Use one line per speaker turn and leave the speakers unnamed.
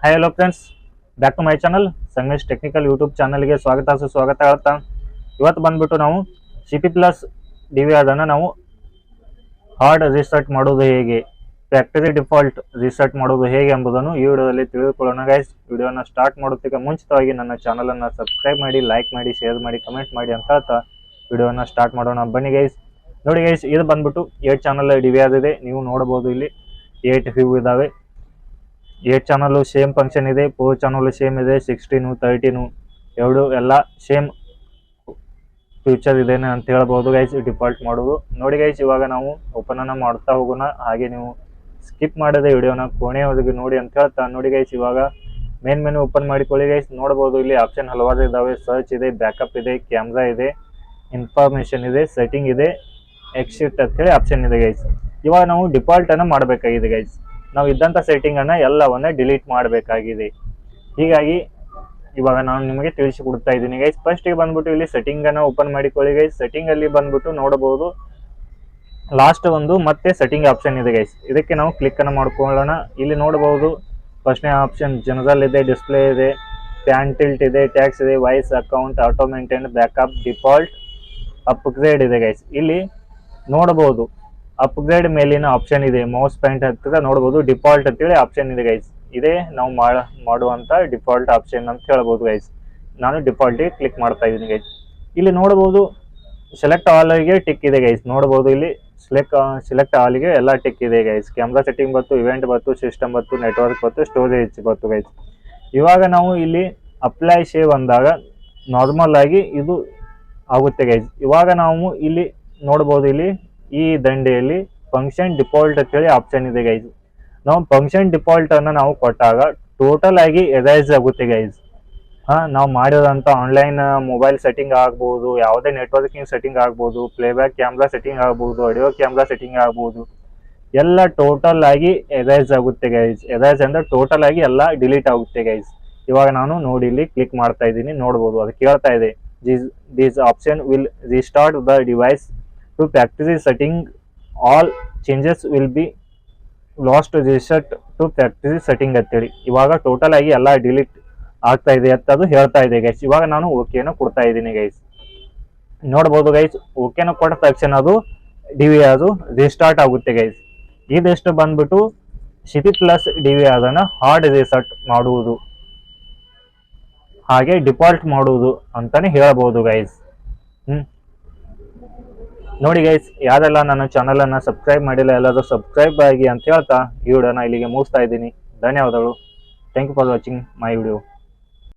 Hi hello friends, back to my channel Sangamesh technical YouTube ಚಾನಲ್ಗೆ ಸುಸ್ವಾಗತ ಹೇಳ್ತಾ ಇವತ್ತು ಬಂದ್ಬಿಟ್ಟು ನಾವು CP ಪ್ಲಸ್ DVR ಅನ್ನು ನಾವು ಹಾರ್ಡ್ ರೀಸೆಟ್ ಮಾಡೋದು ಹೇಗೆ, ಫ್ಯಾಕ್ಟರಿ ಡಿಫಾಲ್ಟ್ ರೀಸೆಟ್ ಮಾಡೋದು ಹೇಗೆ ಎಂಬುದನ್ನು ಈ ವಿಡಿಯೋದಲ್ಲಿ ತಿಳಿದುಕೊಳ್ಳೋಣ ಗೈಸ್. ವಿಡಿಯೋನ ಸ್ಟಾರ್ಟ್ ಮಾಡೋದಕ್ಕೆ ಮುಂಚಿತವಾಗಿ ನನ್ನ ಚಾನಲನ್ನು ಸಬ್ಸ್ಕ್ರೈಬ್ ಮಾಡಿ, ಲೈಕ್ ಮಾಡಿ, ಶೇರ್ ಮಾಡಿ, ಕಮೆಂಟ್ ಮಾಡಿ ಅಂತ ಹೇಳ್ತಾ ವಿಡಿಯೋನ ಸ್ಟಾರ್ಟ್ ಮಾಡೋಣ. ಬನ್ನಿ ಗೈಸ್. ನೋಡಿ ಗೈಸ್, ಇದು ಬಂದ್ಬಿಟ್ಟು 8 ಚಾನಲ್ DVR ಇದೆ. ನೀವು ನೋಡಬಹುದು ಇಲ್ಲಿ 8 ವ್ಯೂ ಇದಾವೆ. 8 ಚಾನಲ್ ಸೇಮ್ ಫಂಕ್ಷನ್ ಇದೆ, 4 ಚಾನಲ್ ಸೇಮ್ ಇದೆ, 16, 13 ಎರಡು ಎಲ್ಲ ಸೇಮ್ ಫ್ಯೂಚರ್ ಇದೆ ಅಂತ ಹೇಳ್ಬೋದು ಗೈಸ್. ಡಿಫಾಲ್ಟ್ ಮಾಡೋದು ನೋಡಿ ಗೈಸ್. ಇವಾಗ ನಾವು ಓಪನ್ ಅನ್ನ ಮಾಡ್ತಾ ಹೋಗೋಣ, ಹಾಗೆ ನೀವು ಸ್ಕಿಪ್ ಮಾಡದೆ ವಿಡಿಯೋನ ಕೊನೆಯವರೆಗೆ ನೋಡಿ ಅಂತ ಹೇಳ್ತಾ. ನೋಡಿ ಗೈಸ್, ಇವಾಗ ಮೇನ್ ಮೆನು ಓಪನ್ ಮಾಡಿಕೊಳ್ಳಿ ಗೈಸ್. ನೋಡಬಹುದು ಇಲ್ಲಿ ಆಪ್ಷನ್ ಹಲವಾರು ಇದಾವೆ. ಸರ್ಚ್ ಇದೆ, ಬ್ಯಾಕಪ್ ಇದೆ, ಕ್ಯಾಮ್ರಾ ಇದೆ, ಇನ್ಫಾರ್ಮೇಶನ್ ಇದೆ, ಸೆಟ್ಟಿಂಗ್ ಇದೆ, ಎಕ್ಸಿಟ್ ಅಂತ ಹೇಳಿ ಆಪ್ಷನ್ ಇದೆ ಗೈಸ್. ಇವಾಗ ನಾವು ಡಿಫಾಲ್ಟ್ ಅನ್ನ ಮಾಡಬೇಕಾಗಿದೆ ಗೈಸ್. ನಾವು ಇದ್ದಂಥ ಸೆಟ್ಟಿಂಗ್ ಅನ್ನ ಎಲ್ಲವನ್ನ ಡಿಲೀಟ್ ಮಾಡಬೇಕಾಗಿದೆ. ಹೀಗಾಗಿ ಇವಾಗ ನಾನು ನಿಮಗೆ ತಿಳಿಸಿಕೊಡ್ತಾ ಇದ್ದೀನಿ ಗೈಸ್. ಫಸ್ಟಿಗೆ ಬಂದ್ಬಿಟ್ಟು ಇಲ್ಲಿ ಸೆಟ್ಟಿಂಗ್ ಅನ್ನ ಓಪನ್ ಮಾಡಿಕೊಳ್ಳಿ ಗೈಸ್. ಸೆಟ್ಟಿಂಗ್ ಅಲ್ಲಿ ಬಂದ್ಬಿಟ್ಟು ನೋಡಬಹುದು ಲಾಸ್ಟ್ ಒಂದು ಮತ್ತೆ ಸೆಟ್ಟಿಂಗ್ ಆಪ್ಷನ್ ಇದೆ ಗೈಸ್. ಇದಕ್ಕೆ ನಾವು ಕ್ಲಿಕ್ ಅನ್ನ ಮಾಡ್ಕೊಳ್ಳೋಣ. ಇಲ್ಲಿ ನೋಡಬಹುದು ಫಸ್ಟ್ನೇ ಆಪ್ಷನ್ ಜನರಲ್ ಇದೆ, ಡಿಸ್ಪ್ಲೇ ಇದೆ, ಪ್ಯಾನ್ ಟಿಲ್ಟ್ ಇದೆ, ಟ್ಯಾಕ್ಸ್ ಇದೆ, voice, account, auto maintain, backup, default, upgrade ಇದೆ ಗೈಸ್. ಇಲ್ಲಿ ನೋಡಬಹುದು ಅಪ್ಗ್ರೇಡ್ ಮೇಲಿನ ಆಪ್ಷನ್ ಇದೆ, ಮೌಸ್ ಪಾಯಿಂಟ್ ಹತ್ತಿರ ನೋಡಬಹುದು ಡಿಫಾಲ್ಟ್ ಅಂತೇಳಿ ಆಪ್ಷನ್ ಇದೆ ಗೈಸ್. ಇದೇ ನಾವು ಮಾಡುವಂತ ಡಿಫಾಲ್ಟ್ ಆಪ್ಷನ್ ಅಂತ ಹೇಳ್ಬೋದು ಗೈಸ್. ನಾನು ಡಿಫಾಲ್ಟ್ ಕ್ಲಿಕ್ ಮಾಡ್ತಾ ಇದ್ದೀನಿ ಗೈಸ್. ಇಲ್ಲಿ ನೋಡಬಹುದು ಸೆಲೆಕ್ಟ್ ಆಲ್ ಗೆ ಟಿಕ್ ಇದೆ ಗೈಸ್. ನೋಡಬಹುದು ಇಲ್ಲಿ ಸೆಲೆಕ್ಟ್ ಆಲ್ ಗೆ ಎಲ್ಲ ಟಿಕ್ ಇದೆ ಗೈಸ್. ಕ್ಯಾಮ್ರಾ ಸೆಟ್ಟಿಂಗ್ ಬತ್ತು, ಇವೆಂಟ್ ಬತ್ತು, ಸಿಸ್ಟಮ್ ಬತ್ತು, ನೆಟ್ವರ್ಕ್ ಬತ್ತು, ಸ್ಟೋರೇಜ್ ಬತ್ತು ಗೈಸ್. ಇವಾಗ ನಾವು ಇಲ್ಲಿ ಅಪ್ಲೈ ಸೇವ್ ಅಂದಾಗ ನಾರ್ಮಲ್ ಆಗಿ ಇದು ಆಗುತ್ತೆ ಗೈಸ್. ಇವಾಗ ನಾವು ಇಲ್ಲಿ ನೋಡಬಹುದು ಇಲ್ಲಿ ಈ ದಂಡೆಯಲ್ಲಿ ಫಂಕ್ಷನ್ ಡಿಫಾಲ್ಟ್ ಅಂತ ಹೇಳಿ ಆಪ್ಷನ್ ಇದೆ ಗೈಸ್. ನಾವು ಫಂಕ್ಷನ್ ಡಿಫಾಲ್ಟ್ ಅನ್ನ ನಾವು ಕೊಟ್ಟಾಗ ಟೋಟಲ್ ಆಗಿ ಎರೈಸ್ ಆಗುತ್ತೆ ಗೈಸ್. ನಾವು ಮಾಡಿರೋಂಥ ಆನ್ಲೈನ್ ಮೊಬೈಲ್ ಸೆಟ್ಟಿಂಗ್ ಆಗ್ಬೋದು, ಯಾವುದೇ ನೆಟ್ವರ್ಕಿಂಗ್ ಸೆಟ್ಟಿಂಗ್ ಆಗ್ಬೋದು, ಪ್ಲೇಬ್ಯಾಕ್ ಕ್ಯಾಮ್ರಾ ಸೆಟ್ಟಿಂಗ್ ಆಗ್ಬೋದು, ಆಡಿಯೋ ಕ್ಯಾಮ್ರಾ ಸೆಟ್ಟಿಂಗ್ ಆಗ್ಬೋದು, ಎಲ್ಲ ಟೋಟಲ್ ಆಗಿ ಎರೈಸ್ ಆಗುತ್ತೆ ಗೈಸ್. ಎರೈಸ್ ಅಂದ್ರೆ ಟೋಟಲ್ ಆಗಿ ಎಲ್ಲ ಡಿಲೀಟ್ ಆಗುತ್ತೆ ಗೈಸ್. ಇವಾಗ ನಾನು ನೋಡಿ ಇಲ್ಲಿ ಕ್ಲಿಕ್ ಮಾಡ್ತಾ ಇದ್ದೀನಿ, ನೋಡ್ಬೋದು ಅದು ಕೇಳ್ತಾ ಇದೆ this option will restart the device to factory setting, all changes will be lost reset to factory setting ಅಂತೇಳಿ. ಇವಾಗ ಟೋಟಲ್ ಆಗಿ ಎಲ್ಲ ಡಿಲೀಟ್ ಆಗ್ತಾ ಇದೆ ಅಂತ ಅದು ಹೇಳ್ತಾ ಇದೆ ಗೈಸ್. ಇವಾಗ ನಾನು ಓಕೆನ ಕೊಡ್ತಾ ಇದ್ದೀನಿ ಗೈಸ್. ನೋಡ್ಬೋದು ಗೈಸ್, ಓಕೆನ ಕೊಟ್ಟ ತಕ್ಷಣ ಅದು DVR ಅದು ರಿಸ್ಟಾರ್ಟ್ ಆಗುತ್ತೆ ಗೈಸ್. ಇದಿಷ್ಟು ಬಂದ್ಬಿಟ್ಟು CP ಪ್ಲಸ್ DVR ಅನ್ನ ಹಾರ್ಡ್ ರಿಸೆಟ್ ಮಾಡುವುದು, ಹಾಗೆ ಡಿಫಾಲ್ಟ್ ಮಾಡುವುದು ಅಂತಾನೆ ಹೇಳ್ಬೋದು ಗೈಸ್. ನೋಡಿ ಗೈಸ್, ಯಾರೆಲ್ಲ ನನ್ನ ಚಾನಲ್ ಅನ್ನ ಸಬ್ಸ್ಕ್ರೈಬ್ ಮಾಡಿಲ್ಲ ಎಲ್ಲರೂ ಸಬ್ಸ್ಕ್ರೈಬ್ ಆಗಿ ಅಂತ ಹೇಳ್ತಾ ಈ ವಿಡಿಯೋನ ಇಲ್ಲಿಗೆ ಮುಗಿಸ್ತಾ ಇದ್ದೀನಿ. ಧನ್ಯವಾದಗಳು. Thank you for watching my video.